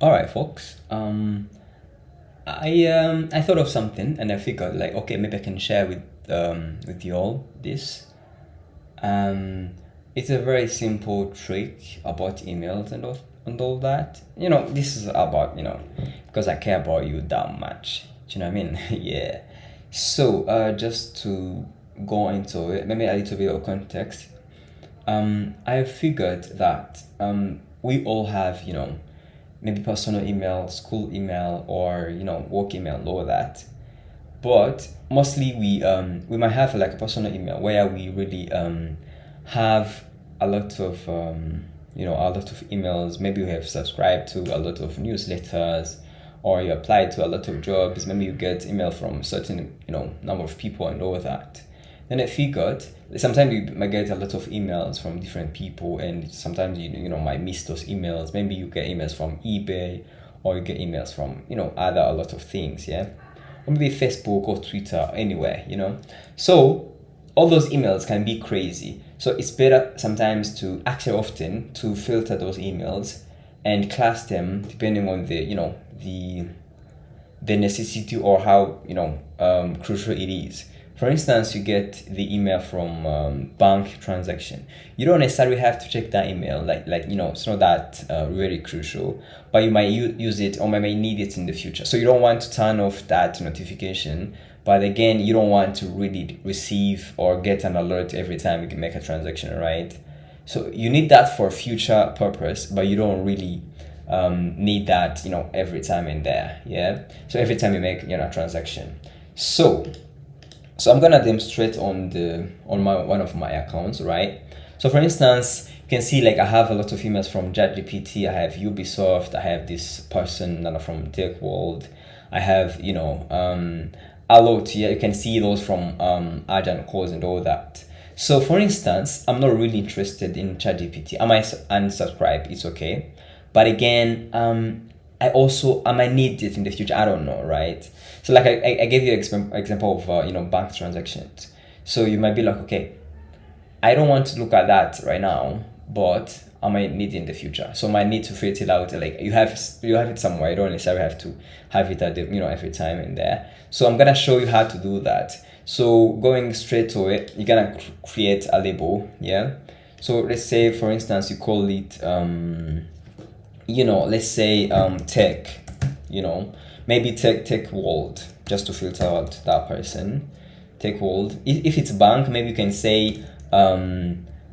All right, folks. I thought of something and I figured like, okay, maybe I can share with you all this. Um, it's a very simple trick about emails and all that. This is about because I care about you that much. Do you know what I mean? Yeah. So just to go into it, maybe a little bit of context. I figured that we all have maybe personal email, school email, or work email, and all that. But mostly we might have like a personal email where we really have a lot of a lot of emails. Maybe you have subscribed to a lot of newsletters, or you apply to a lot of jobs. Maybe you get email from a certain number of people and all that. Then I figured sometimes you might get a lot of emails from different people, and sometimes you might miss those emails. Maybe you get emails from eBay, or you get emails from other a lot of things, yeah, or maybe Facebook or Twitter, anywhere. So all those emails can be crazy. So it's better sometimes to actually often to filter those emails and class them depending on the necessity or how crucial it is. For instance, you get the email from bank transaction. You don't necessarily have to check that email, it's not that really crucial, but you might use it or might need it in the future. So you don't want to turn off that notification, but again, you don't want to really receive or get an alert every time you can make a transaction, right? So you need that for future purpose, but you don't really need that every time in there, yeah. So every time you make a transaction. So I'm gonna demonstrate on my one of my accounts, right? So for instance, you can see like I have a lot of emails from ChatGPT. I have Ubisoft. I have this person from Tech World. I have a lot. Yeah, you can see those from Agent Calls and all that. So for instance, I'm not really interested in ChatGPT. I might unsubscribe. It's okay, but again, I might need it in the future. I don't know, right? So like I gave you example of bank transactions. So you might be like, okay, I don't want to look at that right now, but I might need it in the future. So I might need to filter it out. Like you have it somewhere. You don't necessarily have to have it at every time in there. So I'm gonna show you how to do that. So going straight to it, you're gonna create a label. Yeah. So let's say for instance you call it let's say tech, maybe tech world, just to filter out that person. Tech world. If it's bank, maybe you can say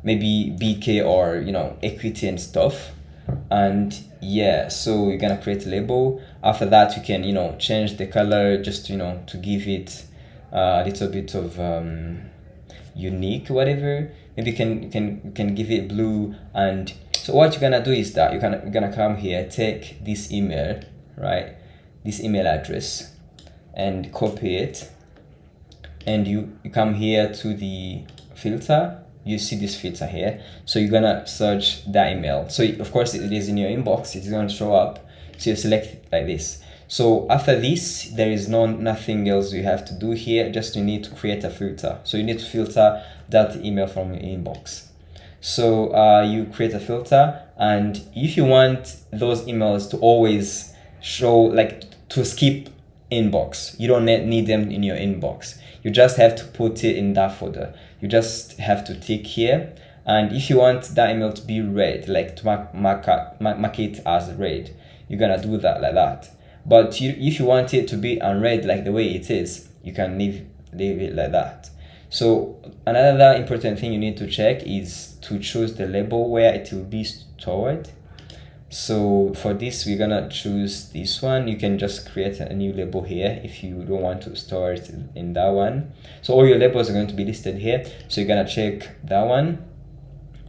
maybe BK or equity and stuff. And yeah, so you're gonna create a label. After that you can change the color just to give it a little bit of unique, whatever. Maybe you can give it blue. And so what you're gonna do is that you're gonna come here, take this email, right, this email address, and copy it, and you come here to the filter. You see this filter here, so you're gonna search that email. So of course it is in your inbox, it's gonna show up. So you select it like this. So after this, there is nothing else you have to do here. Just you need to create a filter. So you need to filter that email from your inbox. So you create a filter, and if you want those emails to always show, like to skip inbox, you don't need them in your inbox. You just have to put it in that folder. You just have to tick here. And if you want that email to be read, like to mark it as read, you're gonna do that like that. But if you want it to be unread like the way it is, you can leave it like that. So another important thing you need to check is to choose the label where it will be stored. So for this, we're gonna choose this one. You can just create a new label here if you don't want to store it in that one. So all your labels are going to be listed here. So you're gonna check that one.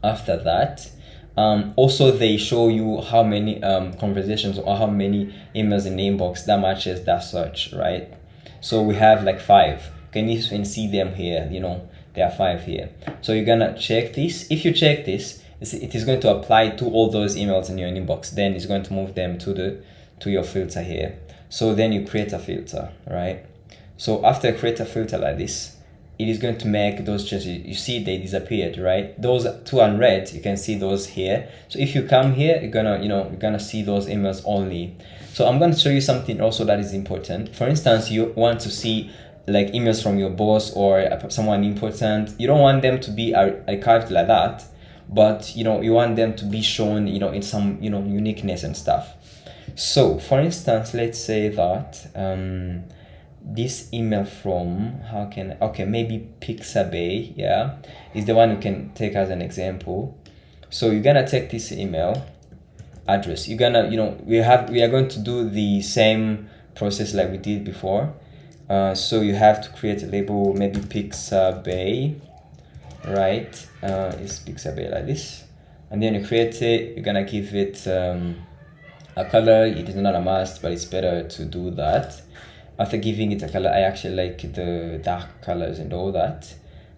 After that, also they show you how many conversations or how many emails in the inbox that matches that search, right? So we have like 5. Can you even see them here? There are 5 here. So you're gonna check this. If you check this, it is going to apply to all those emails in your inbox. Then it's going to move them to your filter here. So then you create a filter, right? So after you create a filter like this, it is going to make those changes. You see they disappeared, right? Those two unread, you can see those here. So if you come here, you're gonna see those emails only. So I'm going to show you something also that is important. For instance, you want to see like emails from your boss or someone important. You don't want them to be archived like that, but you want them to be shown in some uniqueness and stuff. So for instance, let's say that this email from maybe Pixabay, yeah, is the one you can take as an example. So you're gonna take this email address. You're gonna we are going to do the same process like we did before. So you have to create a label, maybe Pixabay, right? It's Pixabay like this, and then you create it. You're gonna give it a color. It is not a must, but it's better to do that. After giving it a color, I actually like the dark colors and all that.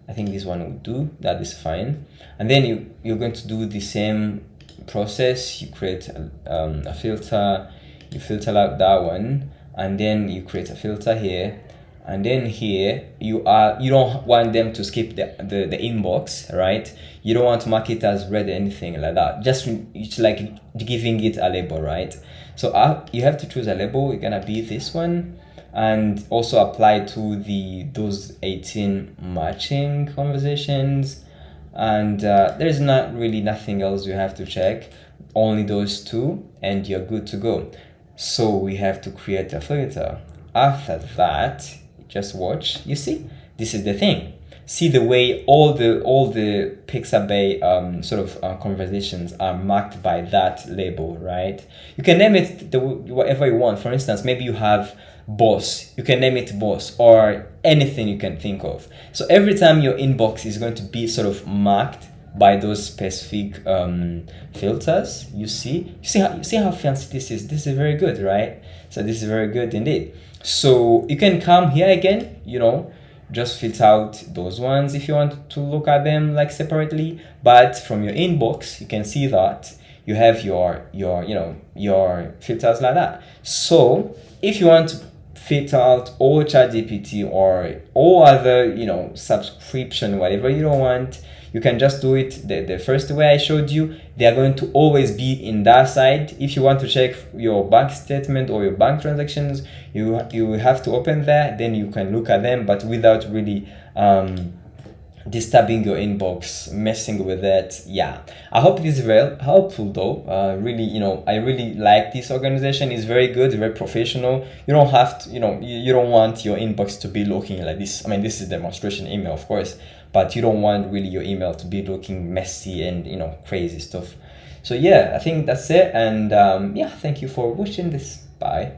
I think this one will do. That is fine. And then you're going to do the same process. You create a filter. You filter out that one, and then you create a filter here. And then here you don't want them to skip the inbox, right? You don't want to mark it as read or anything like that. Just it's like giving it a label, right? So you have to choose a label. It's gonna be this one, and also apply to those 18 matching conversations. And there's not really nothing else you have to check, only those two, and you're good to go. So we have to create a filter. After that, just watch. You see, this is the thing. See the way all the Pixabay conversations are marked by that label, right? You can name it whatever you want. For instance, maybe you have boss. You can name it boss or anything you can think of. So every time your inbox is going to be sort of marked by those specific filters, you see how fancy this is. This is very good, right? So this is very good indeed. So you can come here again, just filter out those ones if you want to look at them like separately. But from your inbox, you can see that you have your filters like that. So if you want to filter out all ChatGPT or all other subscription, whatever you don't want, you can just do it the first way I showed you. They are going to always be in that side. If you want to check your bank statement or your bank transactions, you have to open there, then you can look at them, but without really disturbing your inbox, messing with it. Yeah, I hope this is very helpful though. Really, I really like this organization. It's very good, very professional. You don't have to, you don't want your inbox to be looking like this. I mean, this is demonstration email, of course, but you don't want really your email to be looking messy and crazy stuff. So yeah, I think that's it. And yeah, thank you for watching this. Bye.